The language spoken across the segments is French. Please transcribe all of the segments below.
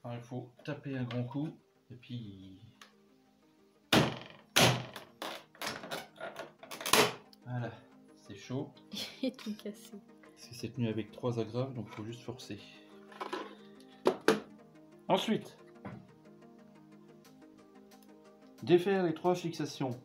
Alors, il faut taper un grand coup et puis voilà, c'est chaud. Il est tout cassé. Parce que c'est tenu avec 3 agrafes, donc il faut juste forcer. Ensuite, défaire les 3 fixations.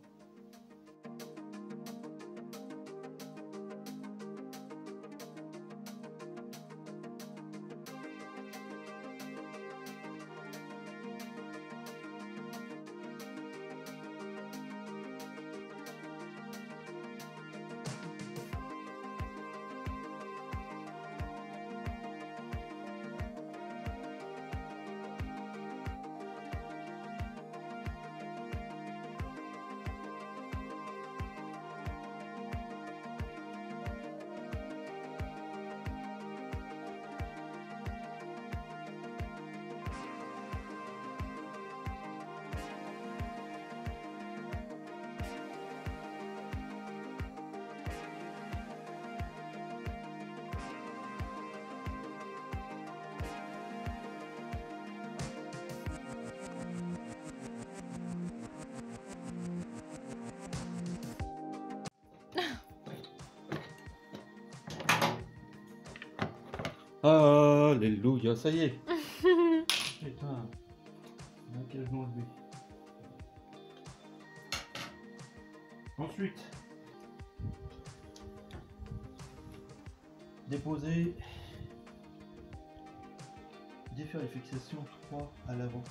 Alléluia, ça y est. Putain, quel nom lui. Ensuite, déposer, défaire les fixations 3 à l'avant.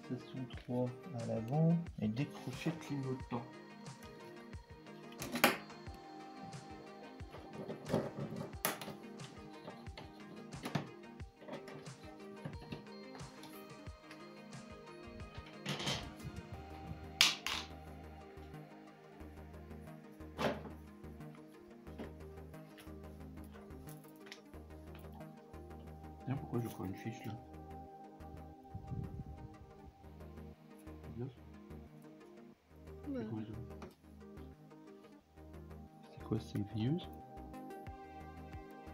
Fixation 3 à l'avant et décrocher le clignotant. Tiens, pourquoi je prends une fiche là? Ouais. C'est quoi, c'est vieux?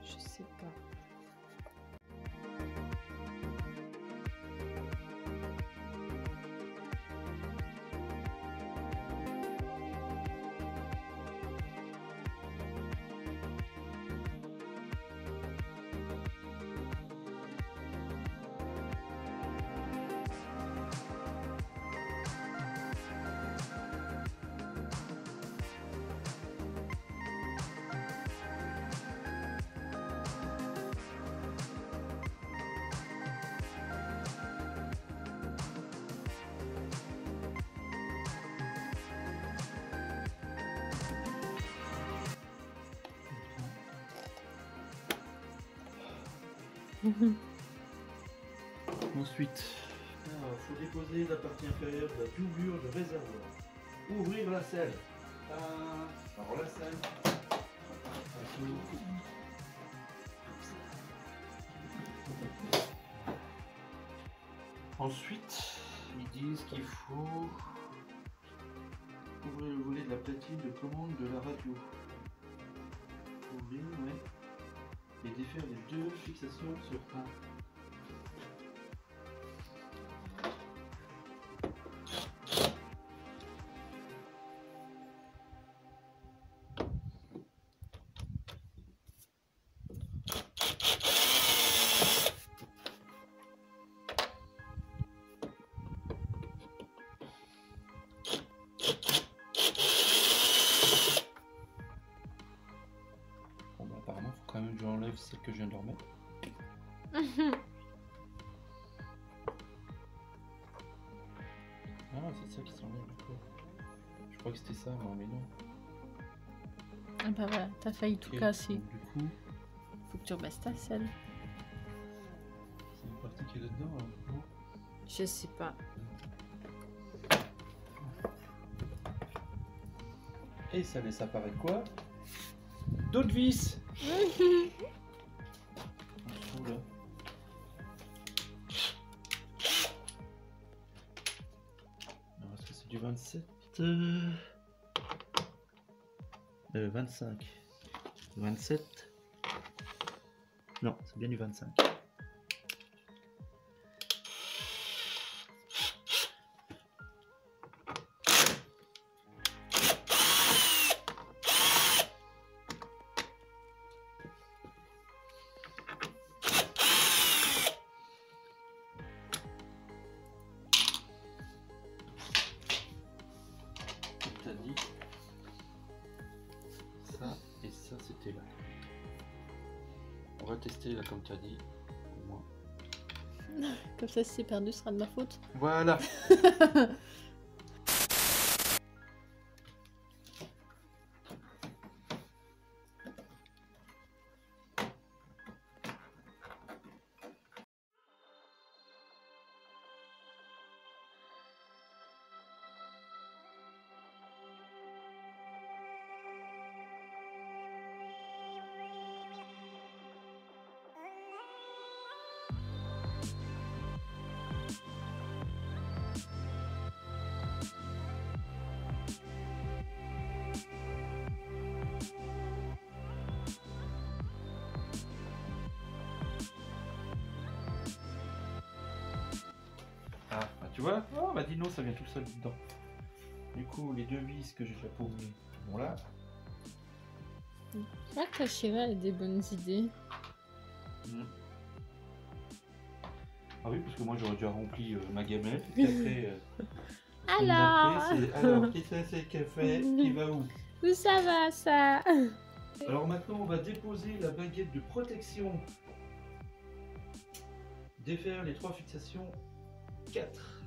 Je sais pas. Ensuite, il faut déposer la partie inférieure de la doublure de réservoir. Ouvrir la selle. Alors la selle. Ensuite, ils disent qu'il faut ouvrir le volet de la platine de commande de la radio. Ouvrir, ouais. Et défaire les 2 fixations sur 1. Bon bah apparemment faut quand même que j'enlève celle que je viens de remettre. Ah c'est ça qui s'enlève d'accord. Je crois que c'était ça, mais non. Ah bah voilà, t'as failli tout Ok, casser. donc, du coup, Faut que tu rebaisses ta selle. c'est une partie qui est là-dedans alors, non? Je sais pas. Et ça laisse apparaître quoi? D'autres vis. Oula. Alors est-ce que c'est du 27 25. 27. Non, c'est bien du 25. va tester là comme tu as dit. Au moins. Comme ça, si c'est perdu, ce sera de ma faute. Voilà. Ah, bah tu vois, oh bah dis non, ça vient tout seul dedans. Du coup, les deux vis que j'ai déjà posées, bon là. Je crois que Shira a des bonnes idées. Ah oui, parce que moi j'aurais déjà rempli ma gamelle. Et après, Alors alors, qui c'est qu'elle fait? Qui va où? Où ça va, ça? Alors maintenant, on va déposer la baguette de protection. Défaire les 3 fixations 4.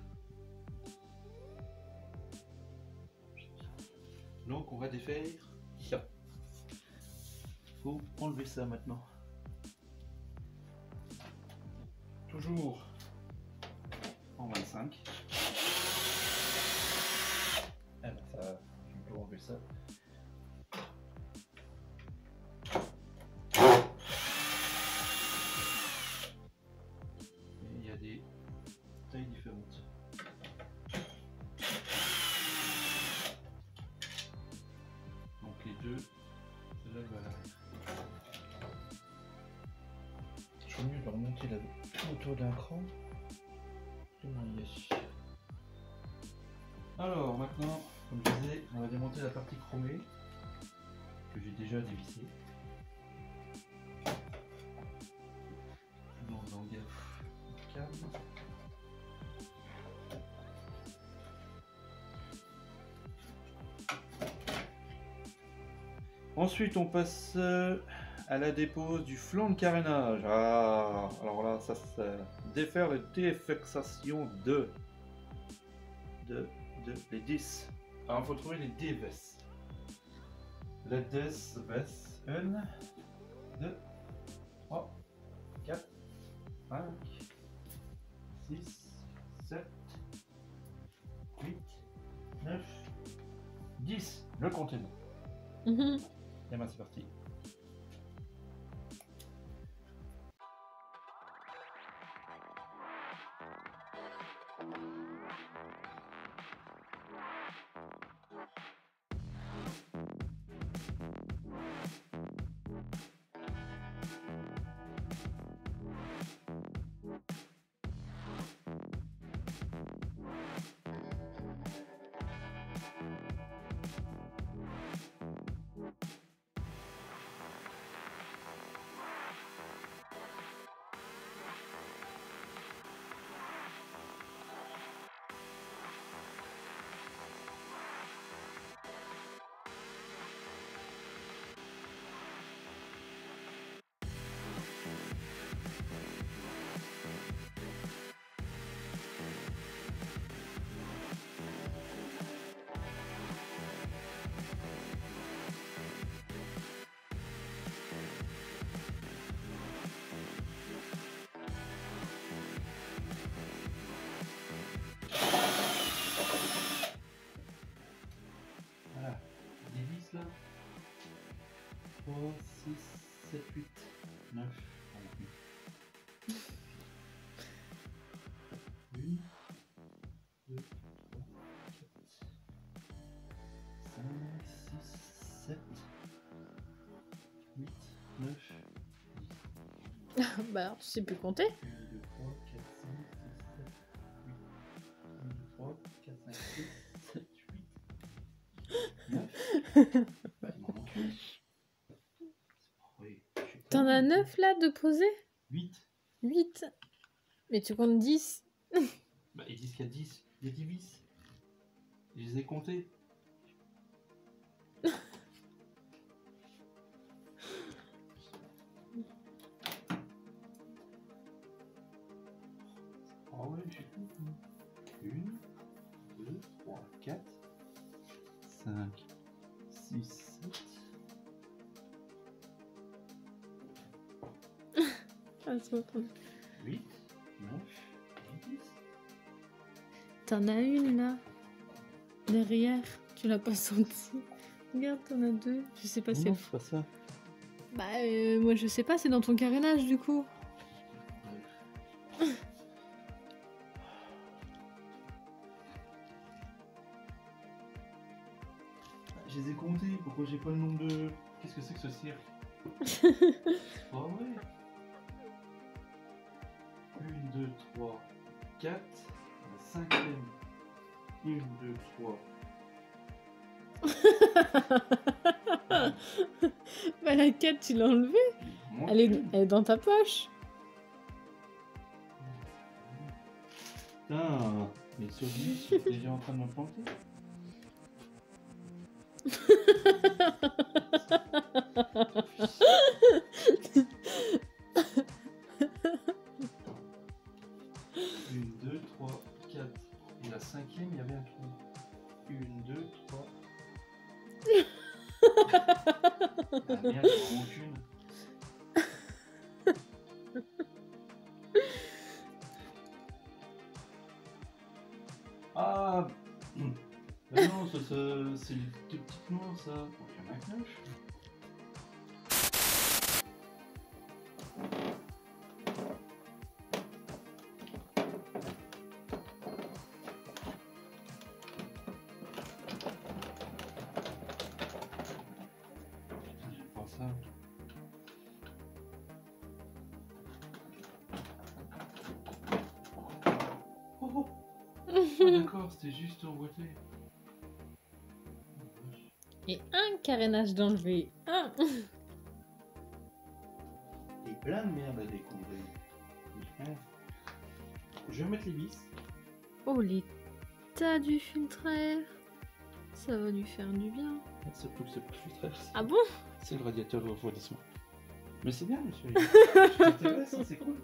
Donc on va défaire ça. Faut enlever ça maintenant. Toujours en 25. Ah ben ça, je peux enlever ça. Et il y a des tailles différentes. Donc les deux, celle-là elle va à l'arrière. Je vais mieux leur monter la autour d'un cran. Alors maintenant, comme je disais, on va démonter la partie chromée que j'ai déjà dévissée. Dans le langage calme. Ensuite, on passe à la dépose du flanc de carénage. Ah, alors là, ça c'est défaire les défixations de les 10. Alors, il faut trouver les déves. Les déves, 1, 2, 3, 4, 5, 6, 7, 8, 9, 10. Le compte est bon. Et ben c'est parti. Voilà, 10 là. 3, 6, 7, 8, 9. 1, 2, 3, 4, 5, 6, 7, 8, 9, Bah alors, tu sais plus compter. 1, 2, 3, 4, 5, 6, 7, 8, 1, 2, 3, 4, 5, 6, 7, 8, 9. Bah, il m'en manque 8. Oui, T'en as 9 là de poser? 8. 8. Mais tu comptes 10. Bah, ils disent qu'il y a 10. Il y a 10 vis. Je les ai comptés. ouais, je sais plus. 1, 2, 3, 4, 5, 6, 7. Ah, c'est bon. 8, 9, 10. T'en as une là, derrière, tu l'as pas senti. Regarde, t'en as deux. Je sais pas, c'est Non, le. c'est pas ça. Bah, moi je sais pas, c'est dans ton carénage du coup. Je les ai comptés, pourquoi j'ai pas le nombre de... Qu'est-ce que c'est que ce cirque? Ah ouais. 1, 2, 3, 4, la cinquième. 1, 2, 3. Bah, la 4, tu l'as enlevée. Elle est dans ta poche. Putain, mais sur 10, je suis déjà en train de me planter. Une, 2, 3, 4. Et la cinquième, il y avait un trou. 1, 2, 3. Ah merde, il m'en manque une. Ah bah non, c'est les deux petites noix, ça. Donc il y en a que 9. J'aime pas ça. Oh, oh. Ah, d'accord, c'était juste emboîté. Et un carénage d'enlever. Un. Et plein de merde à découvrir. Je vais mettre les vis. Oh, l'état du filtre à air. Ça va lui faire du bien. Surtout que c'est pas le filtre. Ah bon? C'est le radiateur au refroidissement. Mais c'est bien, monsieur. Je t'intéresse, c'est cool.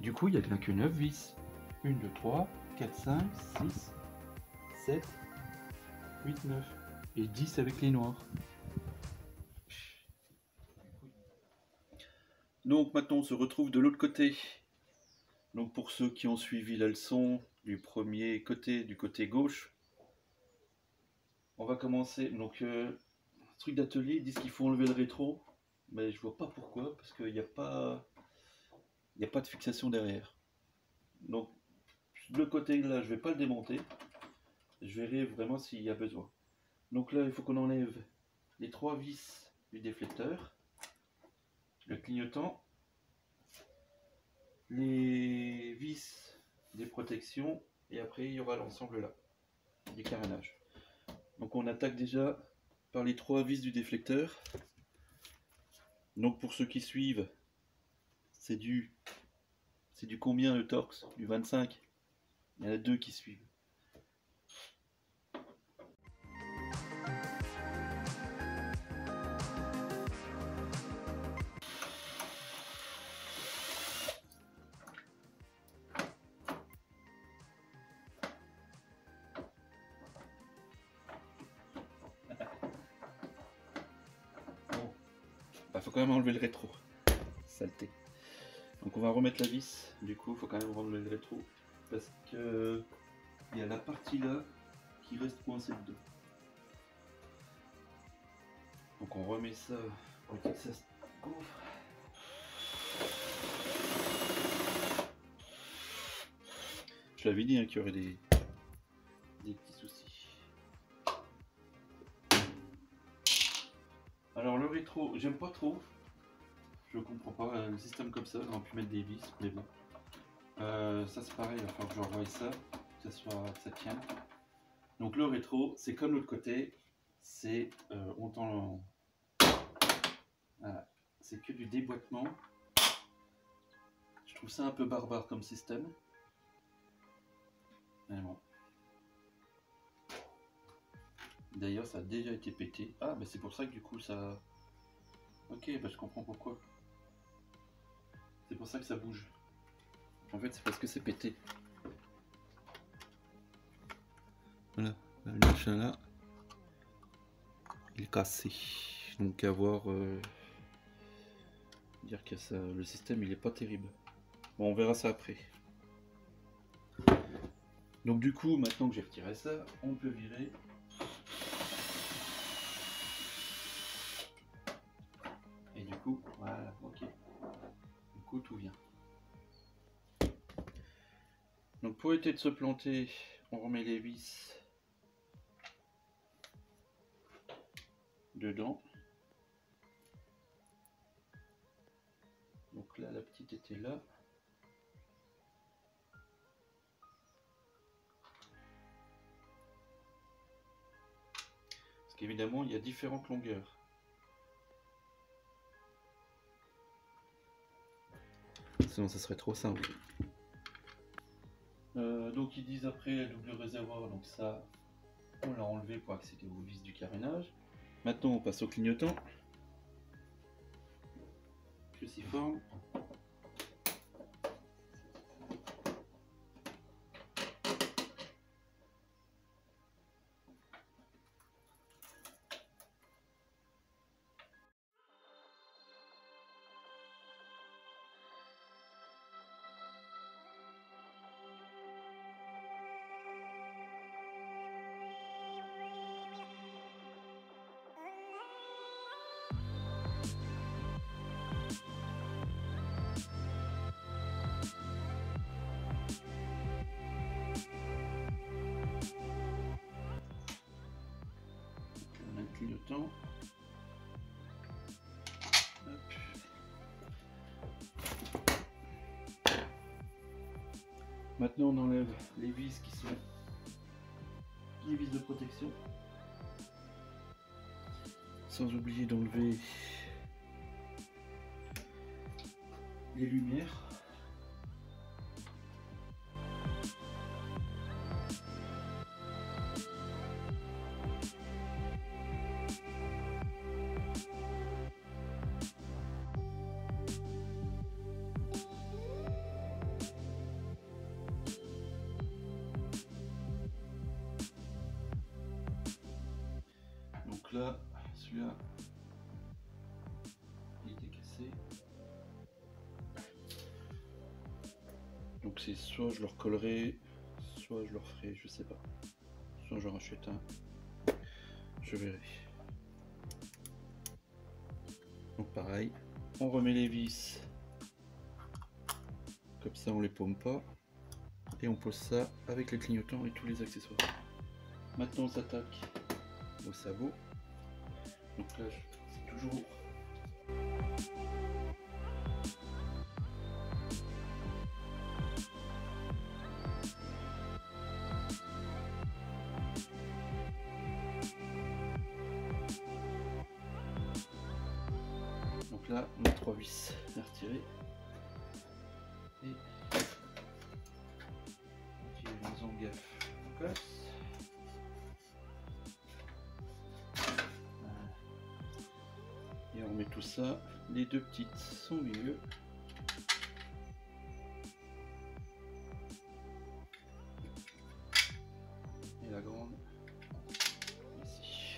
Du coup, il n'y a bien que 9 vis. 1, 2, 3, 4, 5, 6, 7, 8, 9. Et 10 avec les noirs. Donc maintenant, on se retrouve de l'autre côté. Donc pour ceux qui ont suivi la leçon du premier côté, du côté gauche, on va commencer. Donc, truc d'atelier, ils disent qu'il faut enlever le rétro. Mais je vois pas pourquoi, parce qu'il n'y a pas... Il n'y a pas de fixation derrière. Donc, le côté là, je vais pas le démonter. Je verrai vraiment s'il y a besoin. Donc là, il faut qu'on enlève les 3 vis du déflecteur, le clignotant, les vis des protections, et après il y aura l'ensemble là, du carénage. Donc on attaque déjà par les 3 vis du déflecteur. Donc pour ceux qui suivent, c'est du combien le torx? Du 25. Il y en a 2 qui suivent. Bon, bah faut quand même enlever le rétro. Saleté. Donc on va remettre la vis, du coup il faut quand même enlever le rétro, parce que il y a la partie là qui reste coincée dedans. Donc on remet ça pour que ça se couvre. Je l'avais dit hein, qu'il y aurait des petits soucis. Alors le rétro, j'aime pas trop. Je comprends pas le système comme ça, on aurait pu mettre des vis, mais bon. Ça c'est pareil, il va falloir que je revoie ça, que ça tienne. Donc le rétro, c'est comme l'autre côté, c'est voilà. C'est que du déboîtement. Je trouve ça un peu barbare comme système. Mais bon. D'ailleurs ça a déjà été pété. Ah mais c'est pour ça que du coup ça... Ok, bah je comprends pourquoi. C'est pour ça que ça bouge. En fait, c'est parce que c'est pété. Voilà, le machin là, il est cassé. Donc à voir, dire que ça, le système il est pas terrible. Bon, on verra ça après. Donc du coup, maintenant que j'ai retiré ça, on peut virer. Et du coup, voilà, ok. Du coup, tout vient. Donc pour éviter de se planter, on remet les vis dedans. Donc là, la petite était là. Parce qu'évidemment, il y a différentes longueurs. Sinon, ça serait trop simple. Donc ils disent après double réservoir, donc ça, on l'a enlevé pour accéder aux vis du carénage. Maintenant, on passe au clignotant. Cruciforme. On a le clignotant. Hop. Maintenant, on enlève les vis qui sont les vis de protection. Sans oublier d'enlever les lumières. Donc là, celui-là, il était cassé. Donc c'est soit je le recollerai, soit je le referai, je sais pas. Soit j'en rachète un, je verrai. Donc pareil, on remet les vis, comme ça on les paume pas. Et on pose ça avec les clignotants et tous les accessoires. Maintenant on s'attaque au sabot. Donc là c'est toujours donc là on a 3 vis à retirer. Et on tire les engafes en place. Et on met tout ça, les deux petites sont au milieu. Et la grande ici.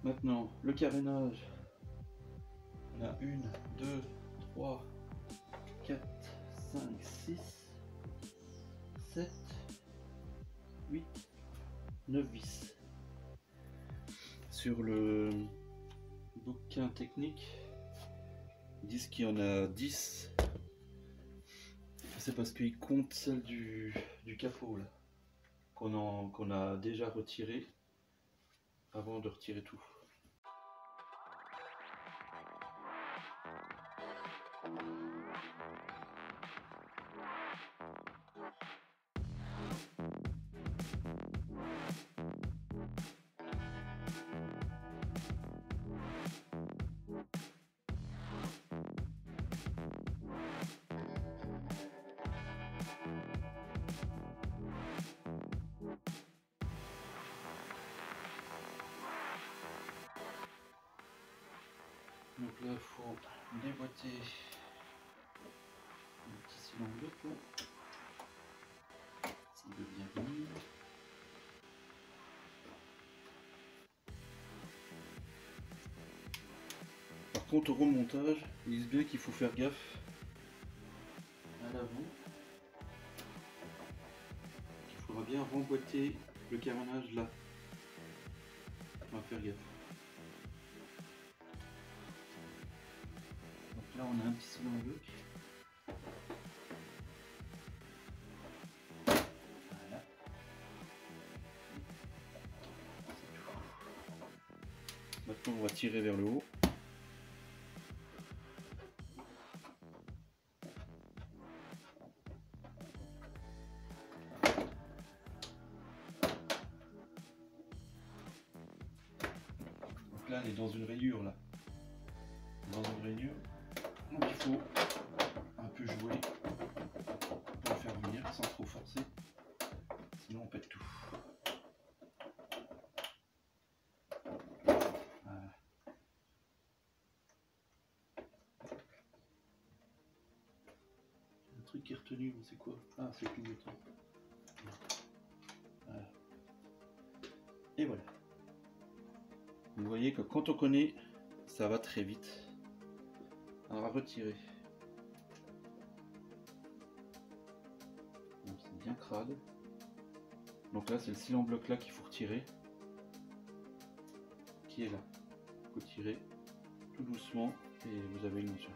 Maintenant, le carénage. On a 1, 2, 3, 4, 5, 6, 7, 8, 9 vis. Sur le bouquin technique, ils disent qu'il y en a 10. C'est parce qu'ils comptent celle du capot là, qu'on a déjà retiré avant de retirer tout. Donc là, il faut déboîter le petit cylindre là. S'il veut bien venir. Par contre, au remontage, ils disent bien qu'il faut faire gaffe à l'avant. Il faudra bien remboîter le carénage là. On va faire gaffe. Donc là, on a un petit cylindre bloc. Voilà. Maintenant, on va tirer vers le haut. Là, elle est dans une rayure là. Dans une rayure. Donc il faut un peu jouer pour le faire venir sans trop forcer. Sinon on pète tout. Voilà. Le truc qui est retenu, c'est quoi? Ah, c'est le clignotant. Voilà. Et voilà. Vous voyez que quand on connaît, ça va très vite. On va retirer. C'est bien crade. Donc là, c'est le cylindre bloc là qu'il faut retirer. Qui est là. Il faut tirer tout doucement et vous avez une notion.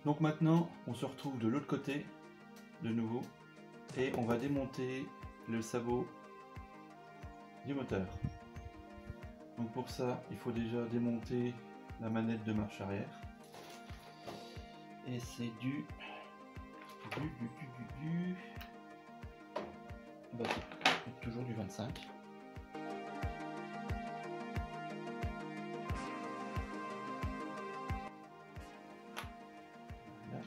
Donc maintenant, on se retrouve de l'autre côté, de nouveau, et on va démonter le sabot du moteur. Donc pour ça, il faut déjà démonter la manette de marche arrière. Et c'est bah, c'est toujours du 25. Voilà.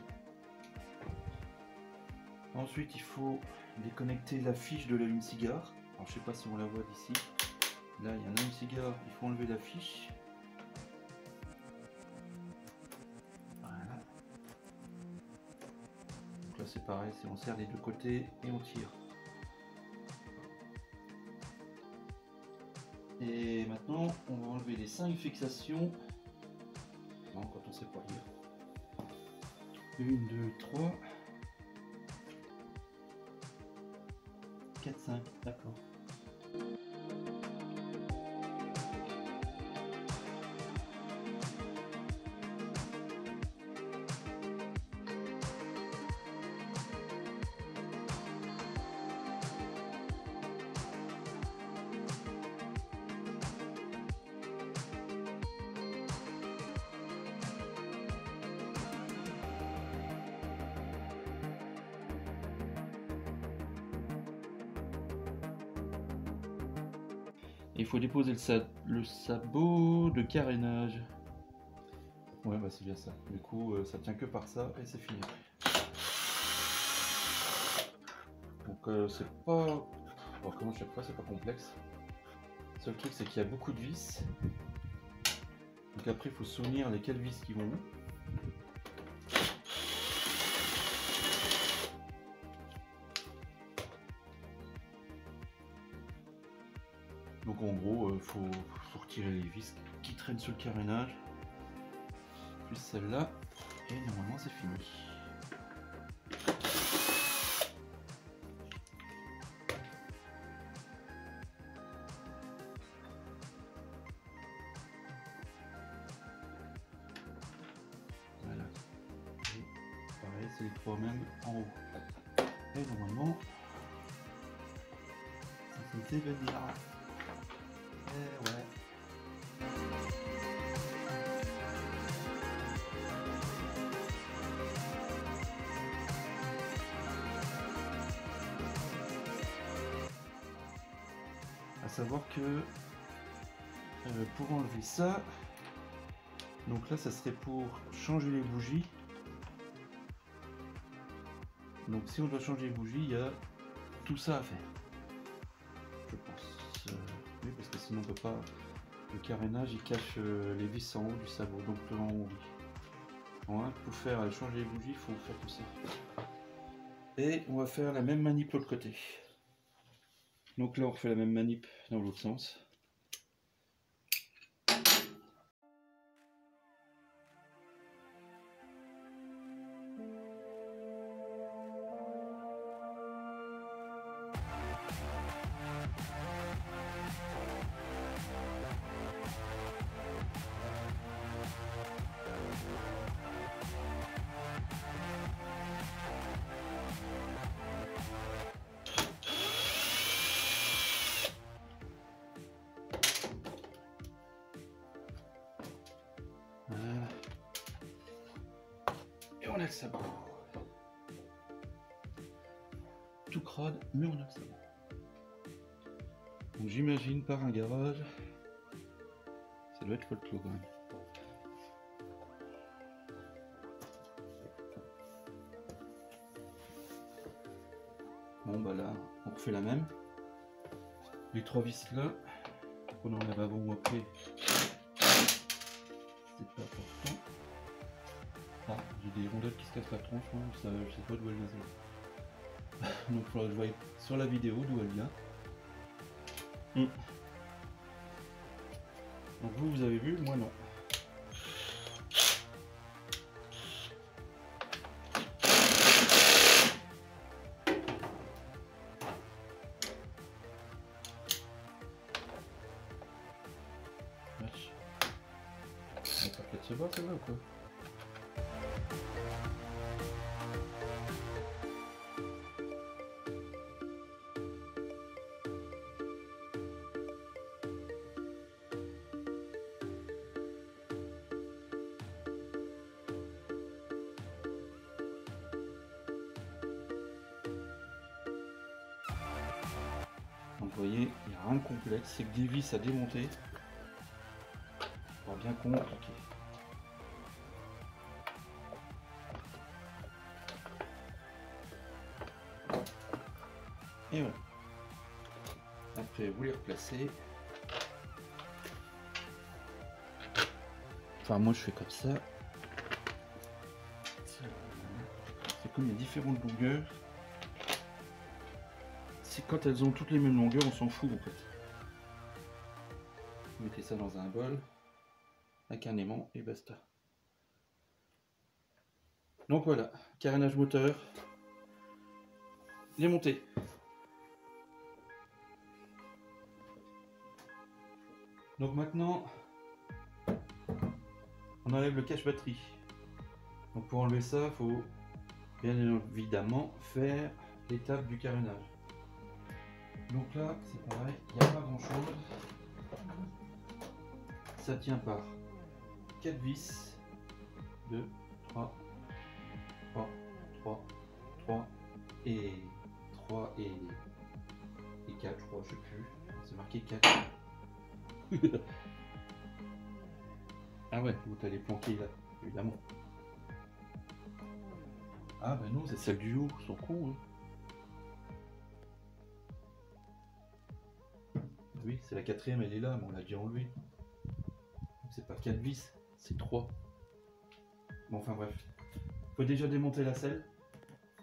Ensuite, il faut déconnecter la fiche de l'allume-cigare. Alors je sais pas si on la voit d'ici. Là, il y a un allume-cigare, il faut enlever la fiche. Voilà. Donc là, c'est pareil, on serre les deux côtés et on tire. Et maintenant, on va enlever les 5 fixations. Non, quand on sait pas lire. 1, 2, 3, 4, 5, d'accord. Il faut déposer le sabot de carénage. Ouais, bah c'est bien ça. Du coup, ça tient que par ça et c'est fini. Donc c'est pas... Bon, comme chaque fois, c'est pas complexe. Le seul truc, c'est qu'il y a beaucoup de vis. Donc après, il faut se souvenir lesquelles vis qui vont où. Donc en gros, faut retirer les vis qui traînent sur le carénage, plus celle-là, et normalement c'est fini. Voilà. Et pareil, c'est les trois mêmes en haut. Et normalement, ça se fait venir. Ouais. À savoir que pour enlever ça, donc là ça serait pour changer les bougies. Donc si on doit changer les bougies, il y a tout ça à faire. Je pense. Oui, parce que sinon on peut pas. Le carénage il cache les vis en haut du sabot, donc devant oui. Voilà, pour faire changer les bougies, il faut faire tout ça. Et on va faire la même manip de l'autre côté. Donc là on refait la même manip dans l'autre sens. Voilà. Et on a le sabot. Tout crade, mais on a le sabot. Donc j'imagine par un garage, ça doit être folklore quand même. Bon bah là, on refait la même. Les 3 vis là, on enlève avant ou après. C'est pas important. Ah, j'ai des rondelles qui se cassent la tronche, moi, ça, je sais pas d'où elles viennent. Donc il faudra que je voie sur la vidéo d'où elle vient. Donc vous avez vu, moi non. Vache. Elle va peut-être se voir celle-là ou quoi? Donc vous voyez, il n'y a rien de complexe, c'est que des vis à démonter. On va bien compliqué. Et voilà. Après vous les replacez. Enfin moi je fais comme ça. C'est comme les différentes longueurs. C'est quand elles ont toutes les mêmes longueurs, on s'en fout en fait. Vous mettez ça dans un bol avec un aimant et basta. Donc voilà, carénage moteur, les montées. Donc maintenant, on enlève le cache batterie. Donc pour enlever ça, il faut bien évidemment faire l'étape du carénage. Donc là, c'est pareil, il n'y a pas grand chose. Ça tient par 4 vis, 2, 3, 3, 3, 3 et 3 et 4, je crois, je sais plus. C'est marqué 4. Ah ouais, vous allez planquer là, évidemment. Ah bah non, c'est celle du haut, ils sont cons. Hein. Oui, c'est la 4ème, elle est là, mais on l'a déjà enlevée. C'est pas 4 vis, c'est 3. Bon, enfin bref. Faut déjà démonter la selle.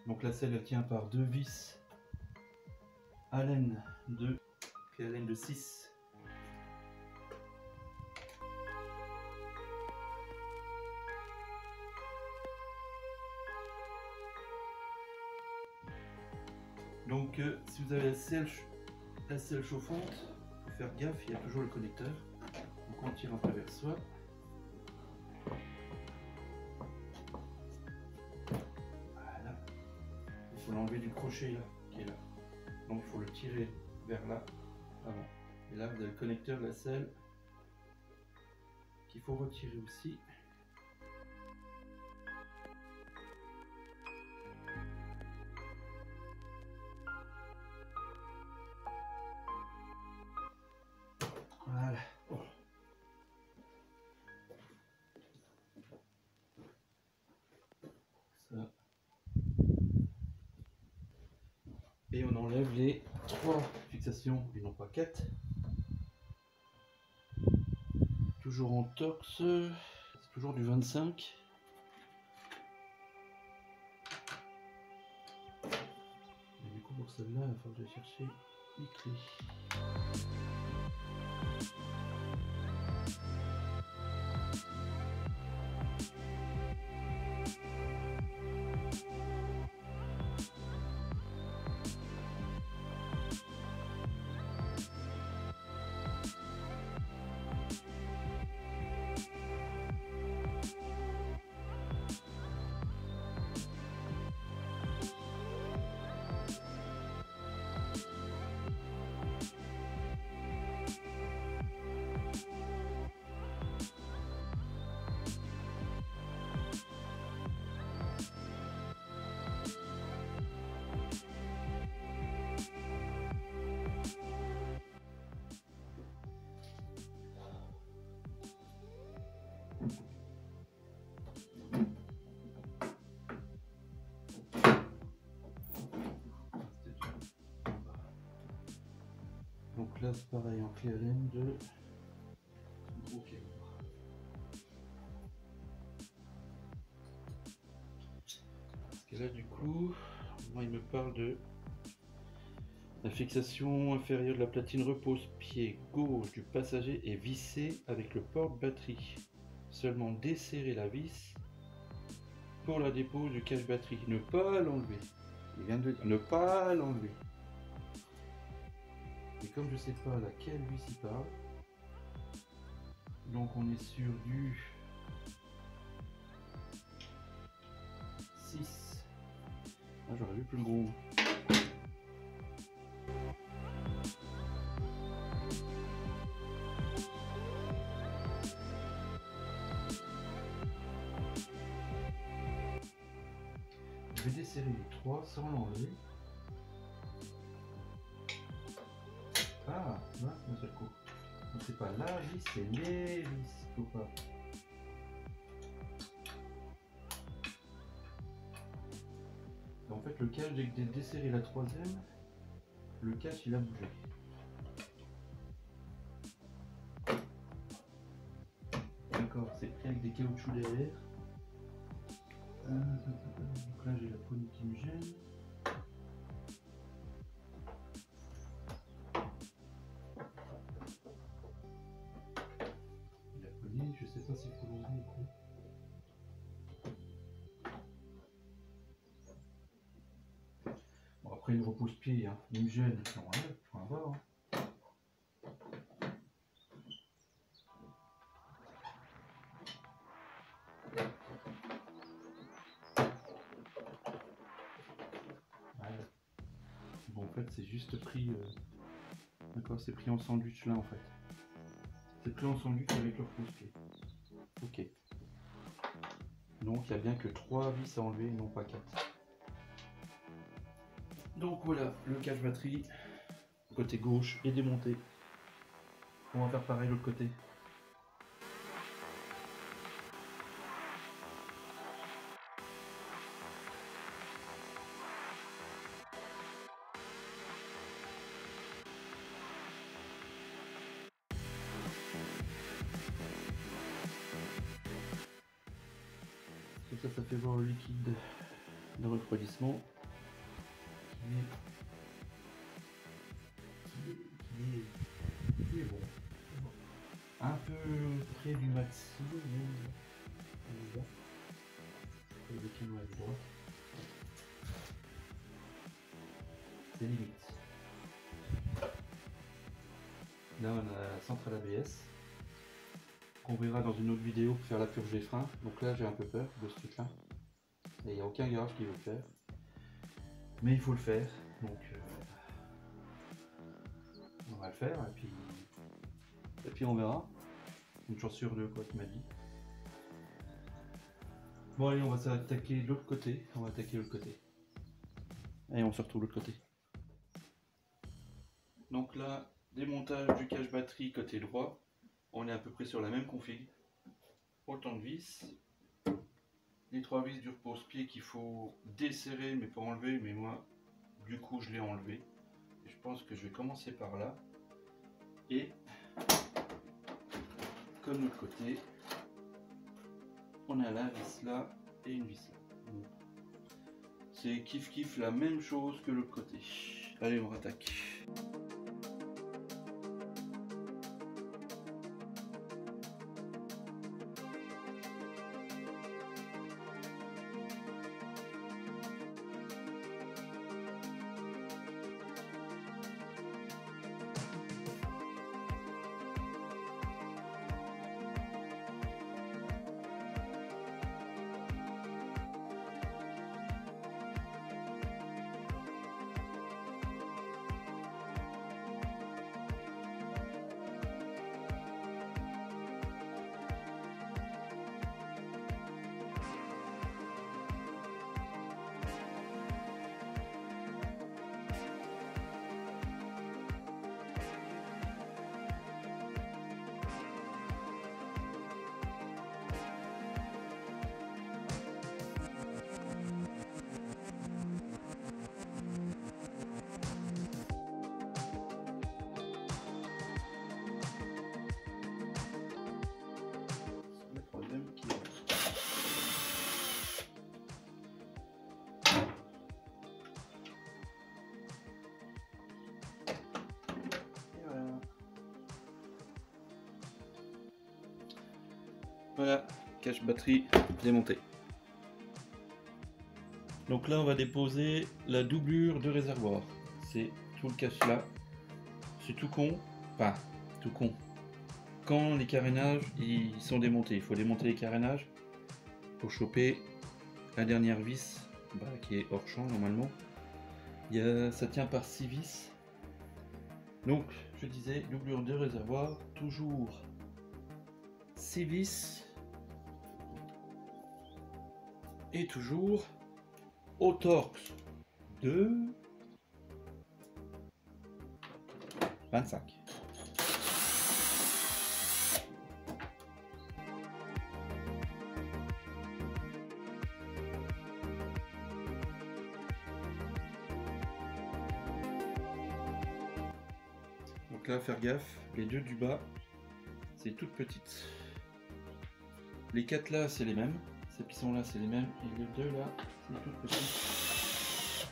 Donc la selle, elle tient par 2 vis Allen 2 et Allen de 6. Donc si vous avez la selle chauffante, il faut faire gaffe, il y a toujours le connecteur. Donc on tire un peu vers soi. Voilà. Il faut l'enlever du crochet là, qui est là. Donc il faut le tirer vers là, avant. Et là vous avez le connecteur de la selle qu'il faut retirer aussi. Voilà. Ça. Et on enlève les 3 fixations et non pas 4. Toujours en torx, c'est toujours du 25. Et du coup pour celle-là, il va falloir que je chercher les clés. Donc là c'est pareil en clé à laine de gros calibre. Parce que là du coup, moi il me parle de la fixation inférieure de la platine repose-pied gauche du passager est vissée avec le porte-batterie. Seulement desserrer la vis pour la dépose du cache-batterie. Ne pas l'enlever. Il vient de dire ne pas l'enlever. Et comme je sais pas laquelle vis il parle, donc on est sur du 6. Ah, j'aurais vu plus gros. Je vais desserrer les 3 sans l'enlever. Ah, mince, d'un seul coup. Donc c'est pas la vis, c'est les vis. Faut pas. En fait, le cache, dès que j'ai desserré la 3e, le cache il a bougé. D'accord, c'est pris avec des caoutchoucs derrière. Donc là j'ai la poignée qui me gêne. La poignée, je sais pas s'il faut l'enlever ou quoi. Bon, après il repose-pied, hein. Il me gêne, je l'enlève, on va voir. Hein. Voilà. Bon, en fait c'est juste pris. D'accord, c'est pris en sandwich là en fait. C'est pris en sandwich avec le repose-pied. Ok. Donc il n'y a bien que 3 vis à enlever, non pas 4. Donc voilà, le cache-batterie, côté gauche est démonté. On va faire pareil de l'autre côté. Comme ça fait voir le liquide de refroidissement qui est bon. Un peu près du maxi, mais on y va. Le canot à droite. C'est limite. Là on a la centrale ABS qu'on verra dans une autre vidéo pour faire la purge des freins. Donc là j'ai un peu peur de ce truc là. Et il n'y a aucun garage qui veut le faire. Mais il faut le faire. Donc on va le faire et puis on verra. Une chance sur deux quoi tu m'as dit. Bon allez on va s'attaquer de l'autre côté. On va attaquer l'autre côté. Et on se retrouve de l'autre côté. Donc là, démontage du cache-batterie côté droit. On est à peu près sur la même config. Autant de vis. Les 3 vis du repose-pied qu'il faut desserrer mais pas enlever. Mais moi, du coup, je l'ai enlevé. Je pense que je vais commencer par là. Et comme l'autre côté, on a la vis là et une vis là. C'est kiff la même chose que l'autre côté. Allez, on rattaque. Voilà, cache batterie démontée. Donc là on va déposer la doublure de réservoir. C'est tout le cache là. C'est tout con. Enfin, tout con. Quand les carénages ils sont démontés, il faut démonter les carénages pour choper la dernière vis qui est hors champ normalement. Ça tient par 6 vis. Donc je disais doublure de réservoir, toujours 6 vis. Et toujours au torx de 25. Donc là, faire gaffe, les deux du bas, c'est toute petite. Les 4 là, c'est les mêmes. Ces pistons là c'est les mêmes et les deux là c'est tout petit.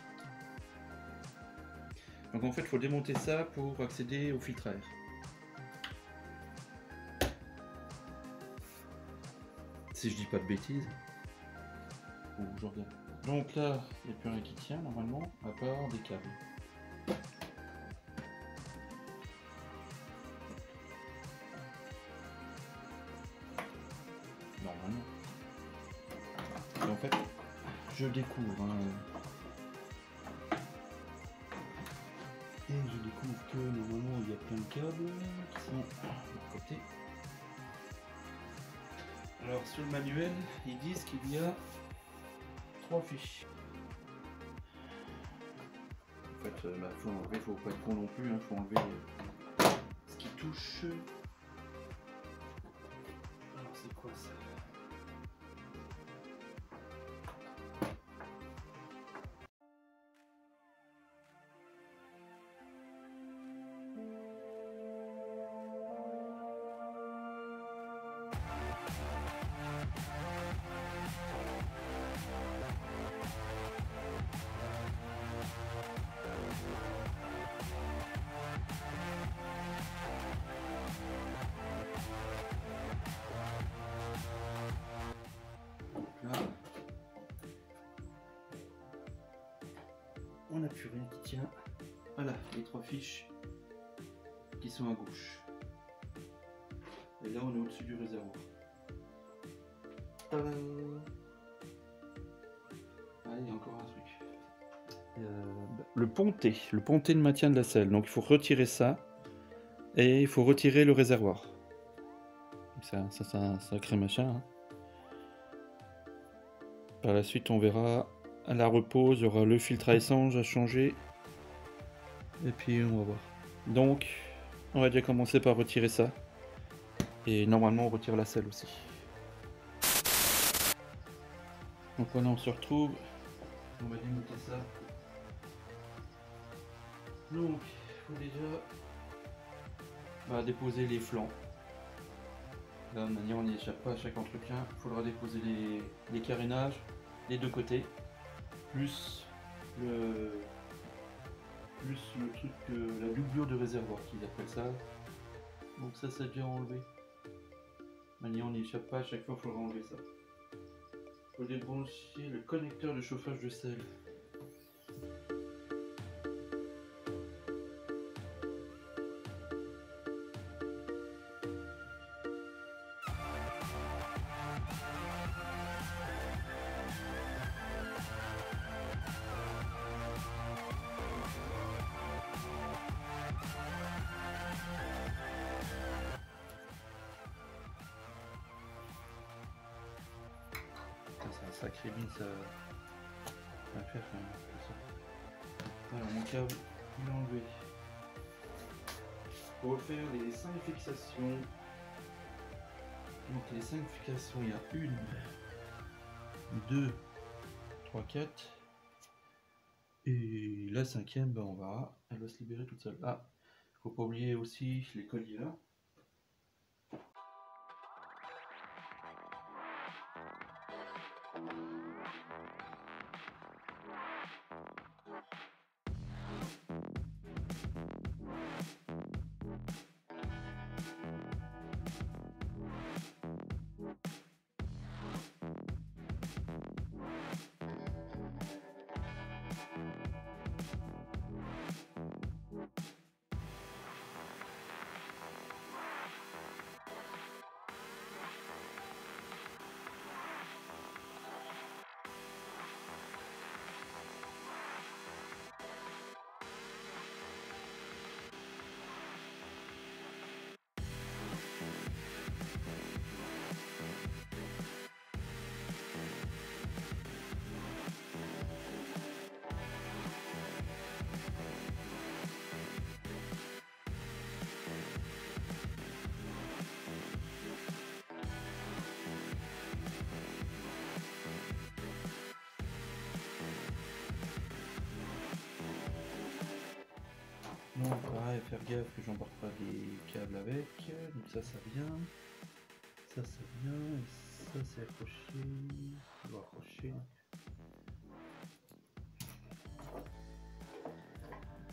Donc en fait il faut démonter ça pour accéder au filtre à air. Si je dis pas de bêtises. Ou je regarde. Donc là il n'y a plus rien qui tient normalement à part des câbles. Normalement. En fait, je découvre et je découvre que normalement il y a plein de câbles qui sont de côté. Alors sur le manuel, ils disent qu'il y a 3 fiches. En fait, faut enlever, faut pas être con non plus, faut enlever ce qui touche. Alors c'est quoi ça? Là, on n'a plus rien qui tient. Voilà, les 3 fiches qui sont à gauche. Et là, on est au-dessus du réservoir. Tadam! Ah, il y a encore un truc. Le ponté de maintien de la selle. Donc, il faut retirer ça. Et il faut retirer le réservoir. Ça c'est un sacré machin. Hein. Par la suite, on verra à la repose, il y aura le filtre à essence à changer. Et puis, on va voir. Donc, on va déjà commencer par retirer ça. Et normalement, on retire la selle aussi. Donc voilà, on se retrouve. On va démonter ça. Donc, il faut déjà déposer les flancs. Là, de manière, on n'y échappe pas à chaque entretien. Il faudra déposer les carénages des deux côtés, plus le truc, la doublure de réservoir qu'ils appellent ça. Donc ça, c'est déjà enlevé. De manière, on n'y échappe pas à chaque fois. Il faudra enlever ça. Il faut débrancher le connecteur de chauffage de sel. C'est un sacré bide ça à faire quand même. Alors mon câble il est enlevé. Pour refaire les 5 fixations. Donc les 5 fixations, il y a 1, 2, 3, 4. Et la 5e, ben elle va se libérer toute seule. Ah, faut pas oublier aussi les colliers là. Donc pareil, faire gaffe que j'embarque pas des câbles avec. Donc ça vient. Ça vient. Et ça c'est accroché. Je dois accrocher.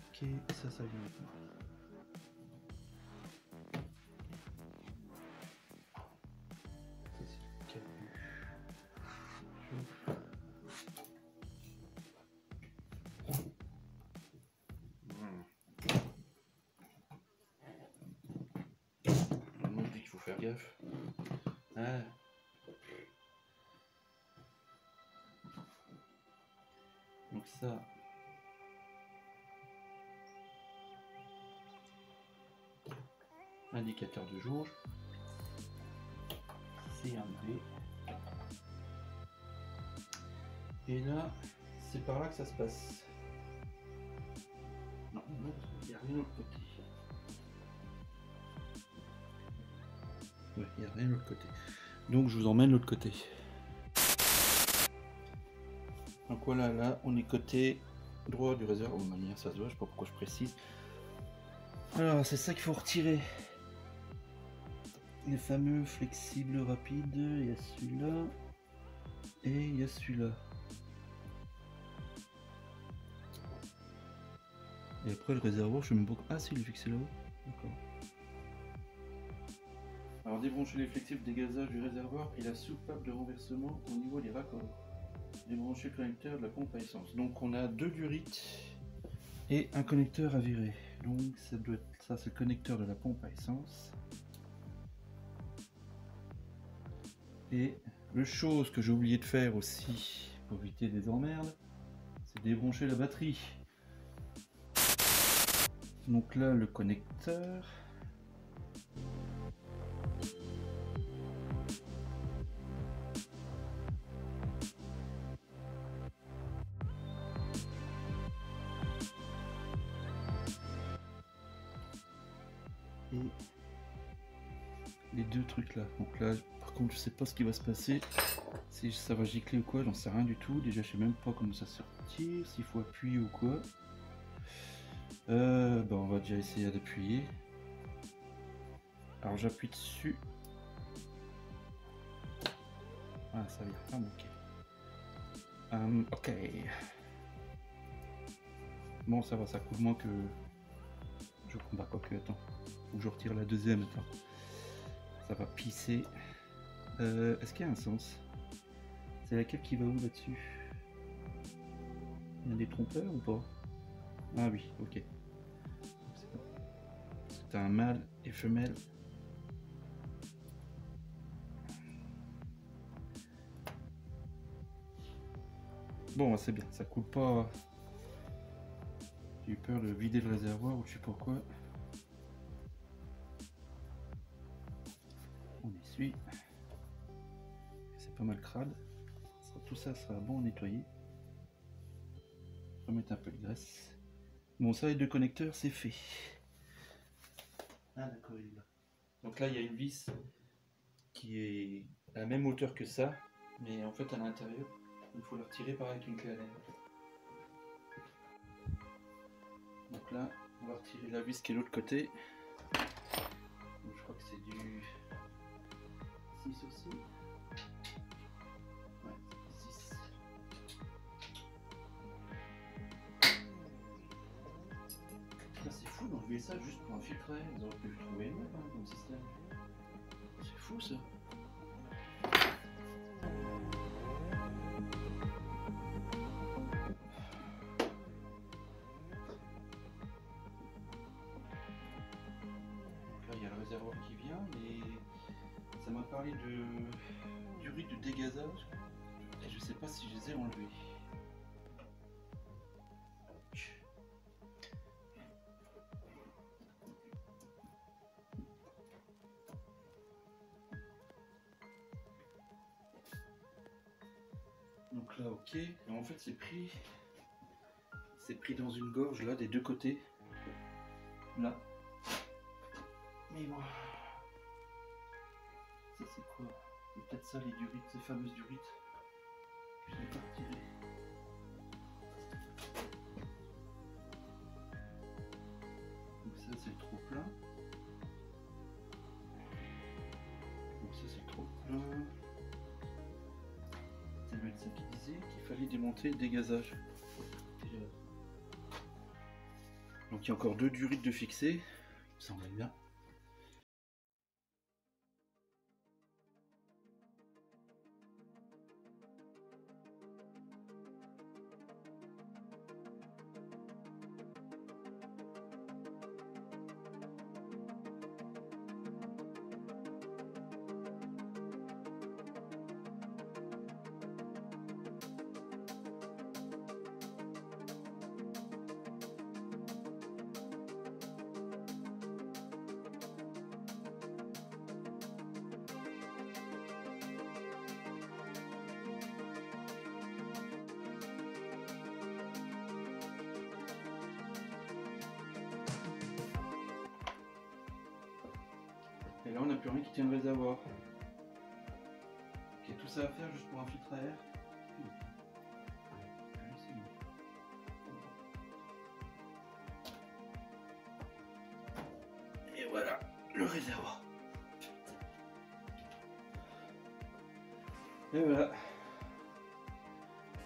Ok, et ça vient maintenant. Ça c'est le câble. Moi je dis qu'il faut faire gaffe. Ah. Donc ça. Indicateur de jauge. C'est un B. Et là, c'est par là que ça se passe. Non, il n'y a rien de l'autre côté. Ouais, il n'y a rien de l'autre côté. Donc je vous emmène de l'autre côté. Donc voilà, là on est côté droit du réservoir. De manière ça se voit, je sais pas pourquoi je précise. Alors c'est ça qu'il faut retirer. Les fameux flexibles rapides, il y a celui-là et il y a celui-là. Et après le réservoir, je sais même pas. Ah si, il est fixé là-haut. D'accord. Alors débrancher les flexibles dégazage du réservoir et la soupape de renversement au niveau des raccords. Débrancher le connecteur de la pompe à essence. Donc on a 2 durites et un connecteur à virer. Donc ça doit être ça, c'est le connecteur de la pompe à essence. Et le chose que j'ai oublié de faire aussi pour éviter des emmerdes, c'est débrancher la batterie. Donc là le connecteur. Et les 2 trucs là. Donc là par contre je sais pas ce qui va se passer, si ça va gicler ou quoi, j'en sais rien du tout. Déjà je sais même pas comment ça se retire, s'il faut appuyer ou quoi. On va déjà essayer d'appuyer. Alors j'appuie dessus. Ah, ça vient. Ah, ok. Ok. Bon, ça va, ça coule moins que... Je combats quoi que... Attends. Faut que je retire la deuxième. Attends. Ça va pisser. Est-ce qu'il y a un sens? C'est laquelle qui va où là-dessus? Il y a des trompeurs ou pas? Ah oui, ok. C'est un mâle et femelle. Bon, c'est bien, ça coule pas. J'ai eu peur de vider le réservoir ou je sais pas quoi. On essuie. C'est pas mal crade. Tout ça sera bon à nettoyer. Remettre un peu de graisse. Bon, ça, les deux connecteurs, c'est fait. Ah, d'accord, il est là. Donc là, il y a une vis qui est à la même hauteur que ça, mais en fait, à l'intérieur, il faut la retirer par avec une clé à laine. Donc là, on va retirer la vis qui est de l'autre côté. Donc, je crois que c'est du 6 aussi. Ouais, 6. Là, c'est fou d'enlever ça juste pour un filtre à air. Ils auraient pu le trouver mieux comme système. C'est fou ça. Réservoir qui vient, mais ça m'a parlé du rythme de dégazage et je sais pas si je les ai enlevés. Donc là, ok. Et en fait, c'est pris dans une gorge là des deux côtés. Là. Mais bon. Ça c'est quoi? C'est peut-être ça les durites, ces fameuses durites. Je n'ai pas retiré. Donc ça c'est le trop plein. Donc ça c'est le trop plein. C'est le médecin qui disait qu'il fallait démonter le dégazage. Donc il y a encore deux durites de fixer. Ça en est bien. Et là on n'a plus rien qui tient le réservoir. Ok, tout ça à faire juste pour un filtre à air. Et voilà le réservoir. Et voilà.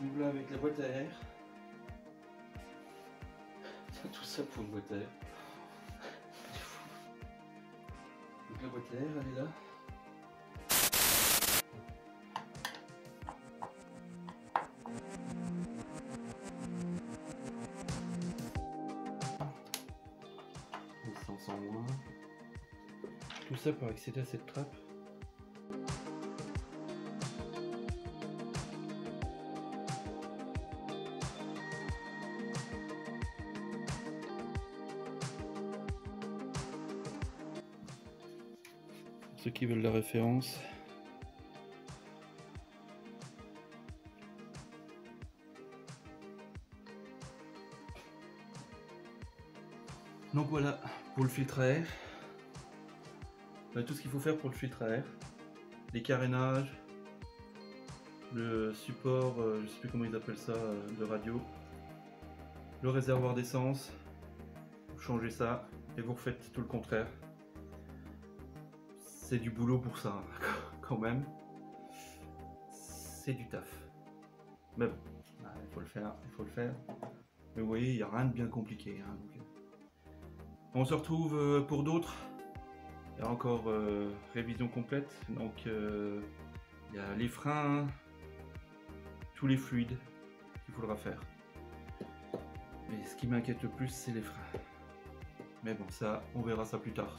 Donc là avec la boîte à air. Tout ça pour une boîte à air. Donc la boîte à air elle est là. L'essence en moins. Tout ça pour accéder à cette trappe. Ceux qui veulent la référence. Donc voilà pour le filtre à air. Tout ce qu'il faut faire pour le filtre à air. Les carénages, le support, je sais plus comment ils appellent ça, de radio, le réservoir d'essence. Vous changez ça et vous refaites tout le contraire. C'est du boulot pour ça, quand même. c'est du taf. Mais bon, il faut le faire, il faut le faire. Mais vous voyez, il n'y a rien de bien compliqué. Hein, donc, on se retrouve pour d'autres. Il y a encore révision complète. Donc il y a les freins, tous les fluides qu'il faudra faire. Mais ce qui m'inquiète le plus, c'est les freins. Mais bon, ça, on verra ça plus tard.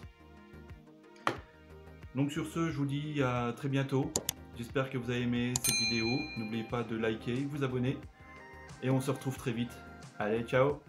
Donc sur ce, je vous dis à très bientôt. J'espère que vous avez aimé cette vidéo. N'oubliez pas de liker, vous abonner. Et on se retrouve très vite. Allez, ciao!